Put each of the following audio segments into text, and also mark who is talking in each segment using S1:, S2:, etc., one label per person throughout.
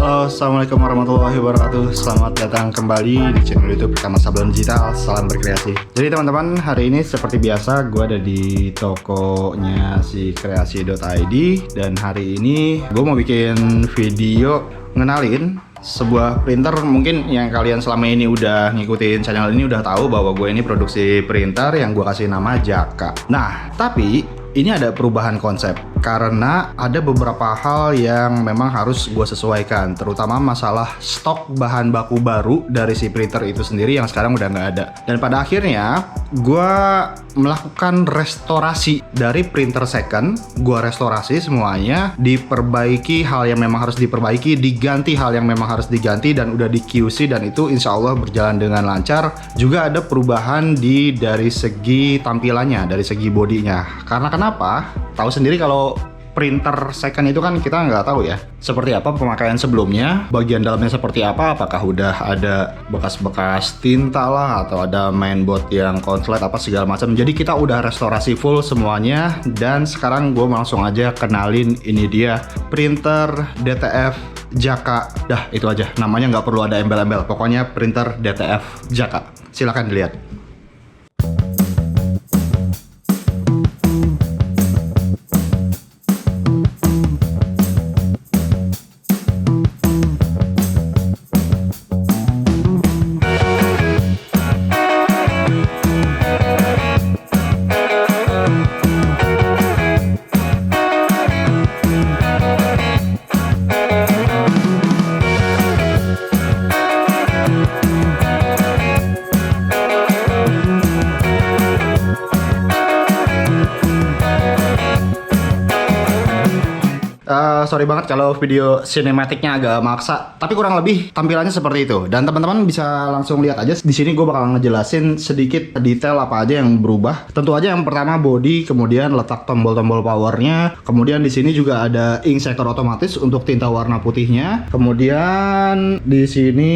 S1: Halo, assalamualaikum warahmatullahi wabarakatuh. Selamat datang kembali di channel YouTube Kamar Sablon Digital. Salam berkreasi. Jadi teman-teman, hari ini seperti biasa gue ada di tokonya si kreasi.id. Dan hari ini gue mau bikin video ngenalin sebuah printer. Mungkin yang kalian selama ini udah ngikutin channel ini udah tahu bahwa gue ini produksi printer yang gue kasih nama Jaka. Nah, tapi ini ada perubahan konsep karena ada beberapa hal yang memang harus gue sesuaikan, terutama masalah stok bahan baku baru dari si printer itu sendiri yang sekarang udah nggak ada. Dan pada akhirnya gue melakukan restorasi dari printer second. Gue restorasi semuanya, diperbaiki hal yang memang harus diperbaiki, diganti hal yang memang harus diganti, dan udah di QC, dan itu insya Allah berjalan dengan lancar. Juga ada perubahan dari segi tampilannya, dari segi bodinya. Karena kenapa? Tahu sendiri kalau printer second itu kan kita nggak tahu ya seperti apa pemakaian sebelumnya, bagian dalamnya seperti apa, apakah udah ada bekas-bekas tinta lah, atau ada mainboard yang konslet apa segala macam. Jadi kita udah restorasi full semuanya, dan sekarang gue langsung aja kenalin. Ini dia printer DTF Jaka. Dah, itu aja, namanya nggak perlu ada embel-embel, pokoknya printer DTF Jaka. Silahkan dilihat. Sorry banget kalau video sinematiknya agak maksa, tapi kurang lebih tampilannya seperti itu. Dan teman-teman bisa langsung lihat aja. Di sini gue bakal ngejelasin sedikit detail apa aja yang berubah. Tentu aja yang pertama body, kemudian letak tombol-tombol powernya, kemudian di sini juga ada ink shaker otomatis untuk tinta warna putihnya. Kemudian di sini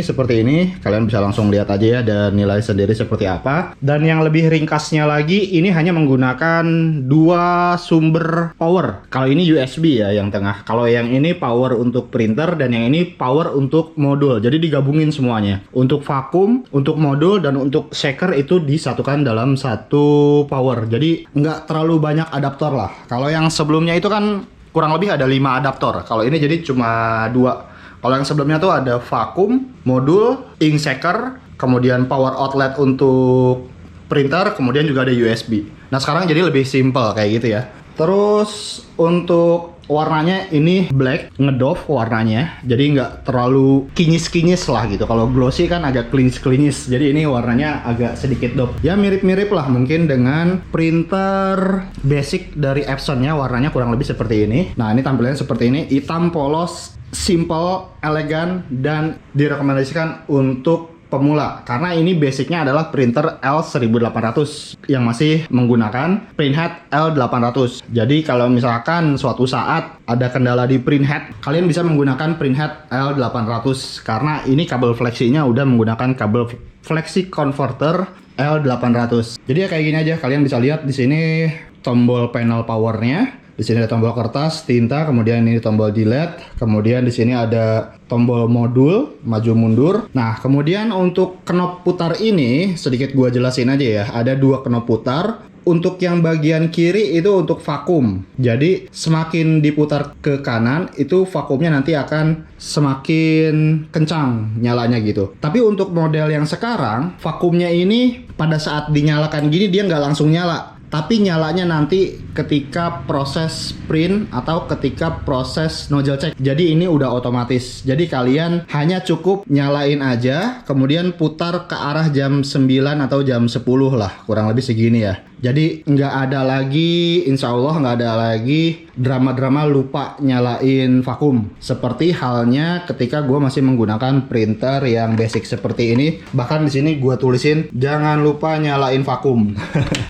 S1: seperti ini, kalian bisa langsung lihat aja ya dan nilai sendiri seperti apa. Dan yang lebih ringkasnya lagi, ini hanya menggunakan dua sumber power. Kalau ini USB ya yang tengah. Kalau yang ini power untuk printer, dan yang ini power untuk modul. Jadi digabungin semuanya. Untuk vakum, untuk modul, dan untuk shaker itu disatukan dalam satu power. Jadi nggak terlalu banyak adaptor lah. Kalau yang sebelumnya itu kan kurang lebih ada 5 adaptor. Kalau ini jadi cuma 2. Kalau yang sebelumnya tuh ada vakum, modul, ink shaker, kemudian power outlet untuk printer, kemudian juga ada USB. Nah sekarang jadi lebih simple kayak gitu ya. Terus untuk warnanya ini black, ngedove warnanya, jadi nggak terlalu kinyis-kinyis lah gitu. Kalau glossy kan agak klinis-klinis, jadi ini warnanya agak sedikit dope. Ya mirip-mirip lah mungkin dengan printer basic dari Epson-nya, warnanya kurang lebih seperti ini. Nah ini tampilannya seperti ini, hitam polos, simple, elegan, dan direkomendasikan untuk pemula karena ini basicnya adalah printer L1800 yang masih menggunakan printhead L800. Jadi kalau misalkan suatu saat ada kendala di printhead, kalian bisa menggunakan printhead L800 karena ini kabel fleksinya udah menggunakan kabel fleksi converter L800. Jadi ya kayak gini aja, kalian bisa lihat di sini tombol panel powernya. Di sini ada tombol kertas, tinta, kemudian ini tombol delete, kemudian di sini ada tombol modul, maju mundur. Nah, kemudian untuk knob putar ini sedikit gua jelasin aja ya. Ada 2 knob putar. Untuk yang bagian kiri itu untuk vakum. Jadi semakin diputar ke kanan itu vakumnya nanti akan semakin kencang nyalanya gitu. Tapi untuk model yang sekarang vakumnya ini pada saat dinyalakan gini dia nggak langsung nyala. Tapi nyalanya nanti ketika proses print atau ketika proses nozzle check. Jadi ini udah otomatis. Jadi kalian hanya cukup nyalain aja, kemudian putar ke arah jam 9 atau jam 10 lah. Kurang lebih segini ya. Jadi nggak ada lagi, insya Allah nggak ada lagi drama-drama lupa nyalain vakum. Seperti halnya ketika gue masih menggunakan printer yang basic seperti ini. Bahkan di sini gue tulisin jangan lupa nyalain vakum.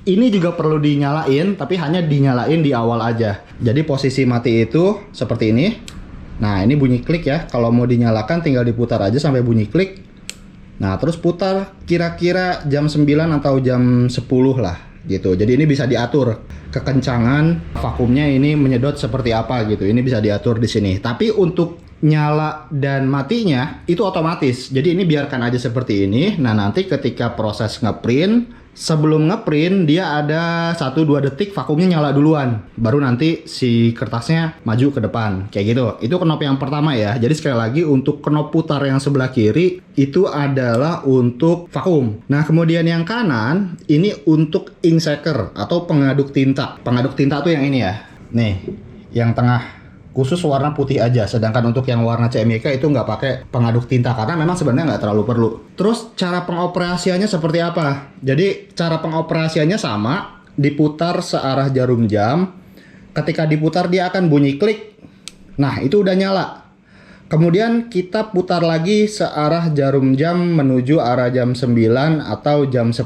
S1: Ini juga perlu dinyalain, tapi hanya dinyalain di awal aja. Jadi posisi mati itu seperti ini. Nah ini bunyi klik ya. Kalau mau dinyalakan tinggal diputar aja sampai bunyi klik. Nah terus putar kira-kira jam 9 atau jam 10 lah gitu. Jadi ini bisa diatur kekencangan vakumnya ini menyedot seperti apa gitu. Ini bisa diatur di sini. Tapi untuk nyala dan matinya itu otomatis. Jadi ini biarkan aja seperti ini. Nah, nanti ketika proses ngeprint, sebelum ngeprint dia ada 1-2 detik vakumnya nyala duluan. Baru nanti si kertasnya maju ke depan. Kayak gitu. Itu knop yang pertama ya. Jadi sekali lagi untuk knop putar yang sebelah kiri itu adalah untuk vakum. Nah, kemudian yang kanan ini untuk ink shaker atau pengaduk tinta. Pengaduk tinta tuh yang ini ya. Nih, yang tengah khusus warna putih aja, sedangkan untuk yang warna CMYK itu nggak pakai pengaduk tinta karena memang sebenarnya nggak terlalu perlu. Terus cara pengoperasiannya seperti apa? Jadi cara pengoperasiannya sama, diputar searah jarum jam. Ketika diputar dia akan bunyi klik. Nah, itu udah nyala. Kemudian kita putar lagi searah jarum jam menuju arah jam 9 atau jam 10.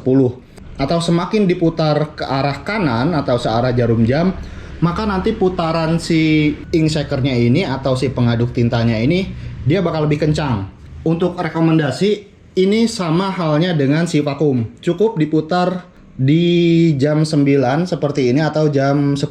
S1: Atau semakin diputar ke arah kanan atau searah jarum jam, maka nanti putaran si ink shakernya ini atau si pengaduk tintanya ini dia bakal lebih kencang. Untuk rekomendasi ini sama halnya dengan si vakum. Cukup diputar di jam 9 seperti ini atau jam 10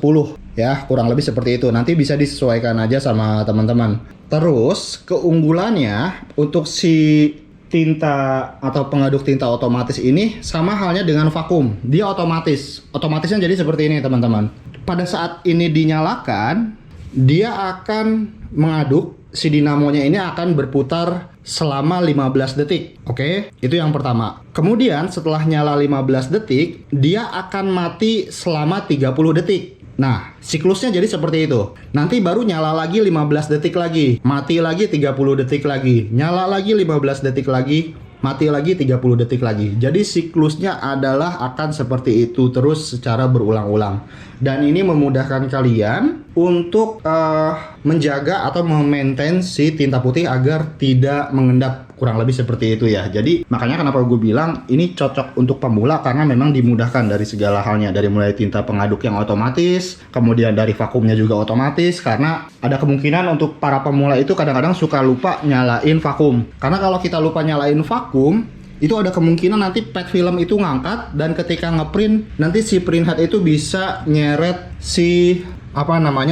S1: ya, kurang lebih seperti itu. Nanti bisa disesuaikan aja sama teman-teman. Terus keunggulannya untuk si tinta atau pengaduk tinta otomatis ini sama halnya dengan vakum. Dia otomatis. Otomatisnya jadi seperti ini teman-teman. Pada saat ini dinyalakan, dia akan mengaduk, si dinamonya ini akan berputar selama 15 detik. Oke, itu yang pertama. Kemudian setelah nyala 15 detik, dia akan mati selama 30 detik. Nah, siklusnya jadi seperti itu. Nanti baru nyala lagi 15 detik lagi, mati lagi 30 detik lagi, nyala lagi 15 detik lagi, mati lagi 30 detik lagi. Jadi siklusnya adalah akan seperti itu terus secara berulang-ulang. Dan ini memudahkan kalian untuk menjaga atau memaintain si tinta putih agar tidak mengendap. Kurang lebih seperti itu ya. Jadi makanya kenapa gue bilang ini cocok untuk pemula, karena memang dimudahkan dari segala halnya. Dari mulai tinta pengaduk yang otomatis, kemudian dari vakumnya juga otomatis. Karena ada kemungkinan untuk para pemula itu kadang-kadang suka lupa nyalain vakum. Karena kalau kita lupa nyalain vakum, itu ada kemungkinan nanti pad film itu ngangkat, dan ketika ngeprint nanti si printhead itu bisa nyeret si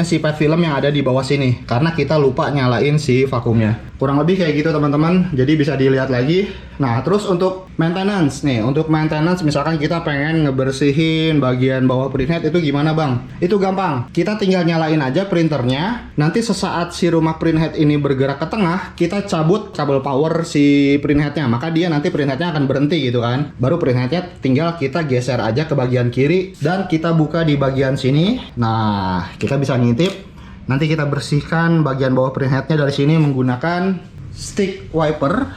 S1: si pad film yang ada di bawah sini karena kita lupa nyalain si vakumnya. Kurang lebih kayak gitu teman-teman. Jadi bisa dilihat lagi. Nah, terus untuk maintenance nih, untuk maintenance misalkan kita pengen ngebersihin bagian bawah printhead itu gimana bang? Itu gampang. Kita tinggal nyalain aja printernya. Nanti sesaat si rumah printhead ini bergerak ke tengah, kita cabut kabel power si printheadnya. Maka dia nanti printheadnya akan berhenti gitu kan. Baru printheadnya tinggal kita geser aja ke bagian kiri dan kita buka di bagian sini. Nah, kita bisa ngintip. Nanti kita bersihkan bagian bawah printheadnya dari sini menggunakan stick wiper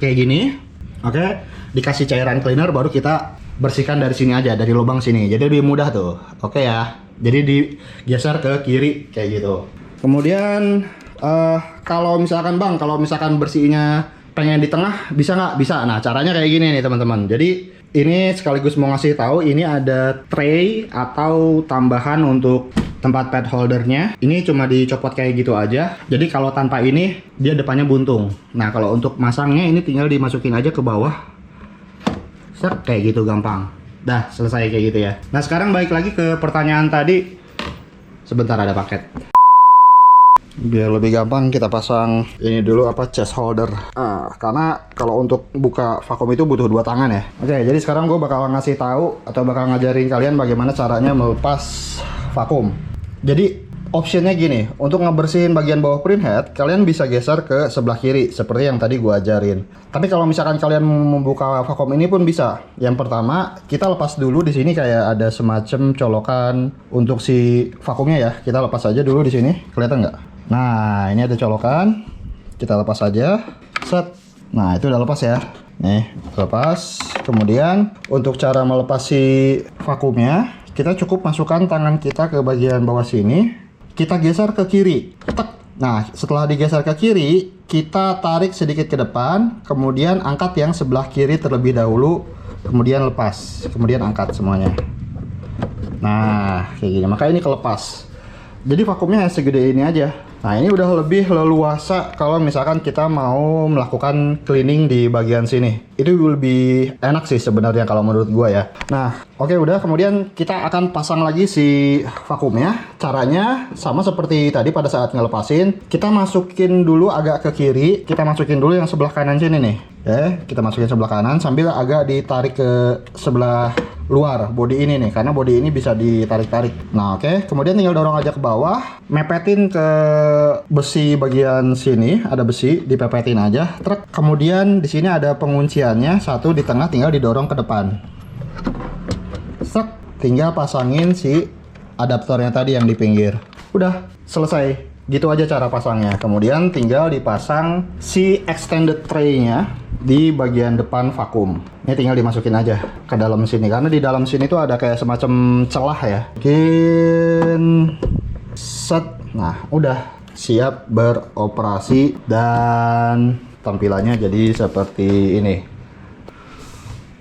S1: kayak gini. Oke, dikasih cairan cleaner baru kita bersihkan dari sini aja, dari lubang sini. Jadi lebih mudah tuh. Oke ya. Jadi digeser ke kiri kayak gitu. Kemudian kalau misalkan bang, kalau misalkan bersihnya pengen di tengah bisa nggak? Bisa. Nah, caranya kayak gini nih teman-teman. Jadi ini sekaligus mau ngasih tahu, ini ada tray atau tambahan untuk tempat pad holdernya. Ini cuma dicopot kayak gitu aja. Jadi kalau tanpa ini dia depannya buntung. Nah, kalau untuk masangnya ini tinggal dimasukin aja ke bawah. Set, kayak gitu gampang. Dah, selesai kayak gitu ya. Nah, sekarang balik lagi ke pertanyaan tadi. Sebentar, ada paket. Biar lebih gampang kita pasang ini dulu chest holder. Karena kalau untuk buka vakum itu butuh 2 tangan ya. Oke, jadi sekarang gue bakal ngasih tahu atau bakal ngajarin kalian bagaimana caranya melepas vakum. Jadi optionnya gini, untuk ngebersihin bagian bawah printhead, kalian bisa geser ke sebelah kiri seperti yang tadi gua ajarin. Tapi kalau misalkan kalian membuka vakum ini pun bisa. Yang pertama, kita lepas dulu di sini kayak ada semacam colokan untuk si vakumnya ya. Kita lepas aja dulu di sini. Kelihatan nggak? Nah, ini ada colokan. Kita lepas aja. Set. Nah, itu udah lepas ya. Nih, lepas. Kemudian untuk cara melepas si vakumnya, kita cukup masukkan tangan kita ke bagian bawah sini. Kita geser ke kiri. Tek. Nah, setelah digeser ke kiri, kita tarik sedikit ke depan, kemudian angkat yang sebelah kiri terlebih dahulu, kemudian lepas, kemudian angkat semuanya. Nah, kayak gini. Maka ini kelepas. Jadi vakumnya segede ini aja. Nah ini udah lebih leluasa kalau misalkan kita mau melakukan cleaning di bagian sini. Itu lebih enak sih sebenarnya kalau menurut gua ya. Nah oke udah, kemudian kita akan pasang lagi si vakumnya. Caranya sama seperti tadi pada saat ngelepasin. Kita masukin dulu agak ke kiri. Kita masukin dulu yang sebelah kanan sini nih. Kita masukin sebelah kanan sambil agak ditarik ke sebelah luar body ini nih, karena body ini bisa ditarik-tarik. Nah oke, kemudian tinggal dorong aja ke bawah, mepetin ke besi bagian sini, ada besi, dipepetin aja. Truk. Kemudian di sini ada pengunciannya, satu di tengah, tinggal didorong ke depan. Truk. Tinggal pasangin si adaptornya tadi yang di pinggir. Udah selesai. Gitu aja cara pasangnya. Kemudian tinggal dipasang si extended tray-nya di bagian depan vakum. Ini tinggal dimasukin aja ke dalam sini, karena di dalam sini tuh ada kayak semacam celah ya. Mungkin set. Nah, udah siap beroperasi dan tampilannya jadi seperti ini.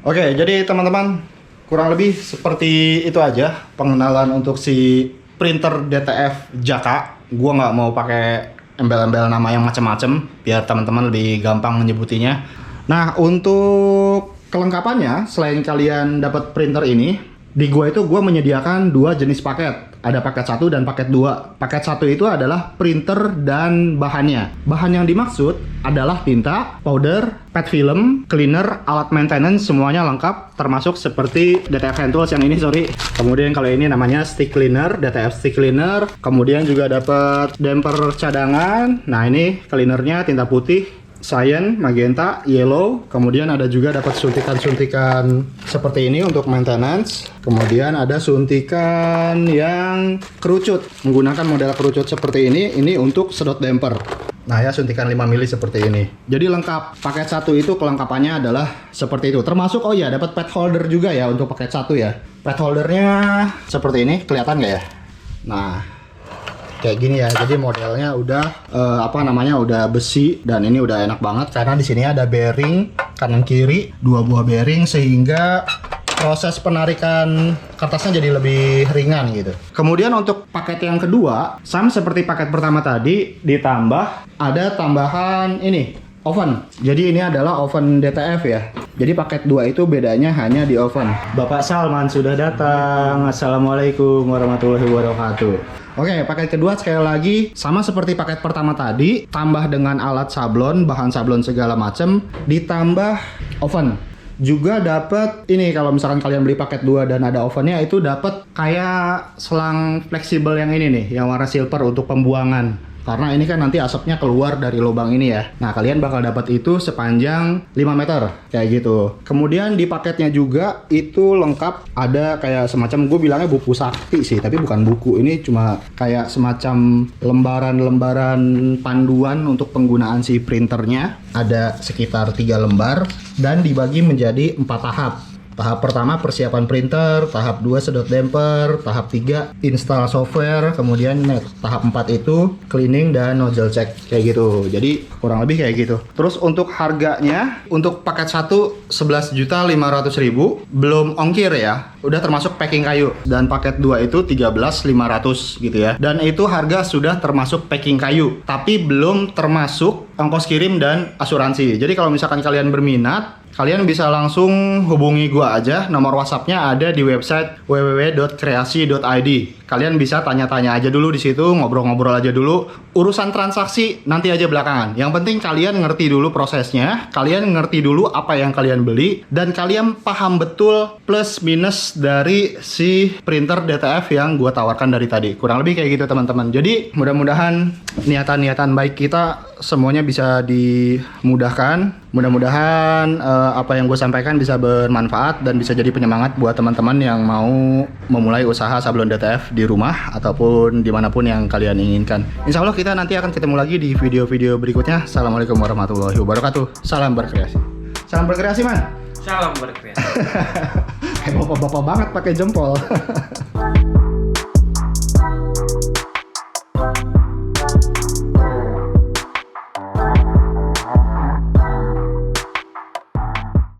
S1: Oke, jadi teman-teman, kurang lebih seperti itu aja pengenalan untuk si printer DTF Jaka. Gua nggak mau pakai embel-embel nama yang macam-macam biar teman-teman lebih gampang menyebutinya. Nah, untuk kelengkapannya, selain kalian dapat printer ini, di gua itu gua menyediakan dua jenis paket. Ada paket 1 dan paket 2. Paket 1 itu adalah printer dan bahannya. Bahan yang dimaksud adalah tinta, powder, pad film, cleaner, alat maintenance, semuanya lengkap, termasuk seperti DTF hand tools yang ini, sorry. Kemudian kalau ini namanya stick cleaner, DTF stick cleaner. Kemudian juga dapat damper cadangan. Nah, ini cleanernya tinta putih, cyan, magenta, yellow. Kemudian ada juga dapat suntikan-suntikan seperti ini untuk maintenance. Kemudian ada suntikan yang kerucut, menggunakan model kerucut seperti ini. Ini untuk sedot damper. Nah ya, suntikan 5 mili seperti ini. Jadi lengkap. Paket 1 itu kelengkapannya adalah seperti itu. Termasuk, oh ya, dapat pad holder juga ya untuk paket 1 ya. Pad holdernya seperti ini, kelihatan nggak ya? Nah, kayak gini ya. Jadi modelnya udah udah besi, dan ini udah enak banget karena di sini ada bearing kanan kiri, 2 buah bearing, sehingga proses penarikan kertasnya jadi lebih ringan gitu. Kemudian untuk paket yang kedua, sama seperti paket pertama tadi, ditambah ada tambahan ini, oven. Jadi ini adalah oven DTF ya. Jadi paket 2 itu bedanya hanya di oven. Bapak Salman sudah datang. Assalamualaikum warahmatullahi wabarakatuh. Oke, paket kedua sekali lagi sama seperti paket pertama tadi, tambah dengan alat sablon, bahan sablon segala macam, ditambah oven. Juga dapat ini, kalau misalkan kalian beli paket 2 dan ada ovennya, itu dapat kayak selang fleksibel yang ini nih, yang warna silver untuk pembuangan. Karena ini kan nanti asapnya keluar dari lubang ini ya. Nah, kalian bakal dapat itu sepanjang 5 meter kayak gitu. Kemudian di paketnya juga itu lengkap, ada kayak semacam, gue bilangnya buku sakti sih, tapi bukan buku. Ini cuma kayak semacam lembaran-lembaran panduan untuk penggunaan si printernya. Ada sekitar 3 lembar dan dibagi menjadi 4 tahap. Tahap pertama persiapan printer, tahap 2 sedot damper, tahap 3 install software, kemudian tahap 4 itu cleaning dan nozzle check kayak gitu. Jadi kurang lebih kayak gitu. Terus untuk harganya, untuk paket 1 11.500.000 belum ongkir ya. Udah termasuk packing kayu. Dan paket 2 itu 13.500 gitu ya. Dan itu harga sudah termasuk packing kayu, tapi belum termasuk ongkos kirim dan asuransi. Jadi kalau misalkan kalian berminat, kalian bisa langsung hubungi gua aja. Nomor WhatsApp-nya ada di website www.kreasi.id. Kalian bisa tanya-tanya aja dulu di situ, ngobrol-ngobrol aja dulu. Urusan transaksi nanti aja belakangan. Yang penting kalian ngerti dulu prosesnya, kalian ngerti dulu apa yang kalian beli, dan kalian paham betul plus minus dari si printer DTF yang gua tawarkan dari tadi. Kurang lebih kayak gitu teman-teman. Jadi mudah-mudahan niatan-niatan baik kita semuanya bisa dimudahkan. Mudah-mudahan apa yang gue sampaikan bisa bermanfaat dan bisa jadi penyemangat buat teman-teman yang mau memulai usaha sablon DTF di rumah ataupun dimanapun yang kalian inginkan. Insya Allah kita nanti akan ketemu lagi di video-video berikutnya. Assalamualaikum warahmatullahi wabarakatuh. Salam berkreasi. Salam berkreasi, man.
S2: Salam berkreasi.
S1: Bapak-bapak banget pakai jempol.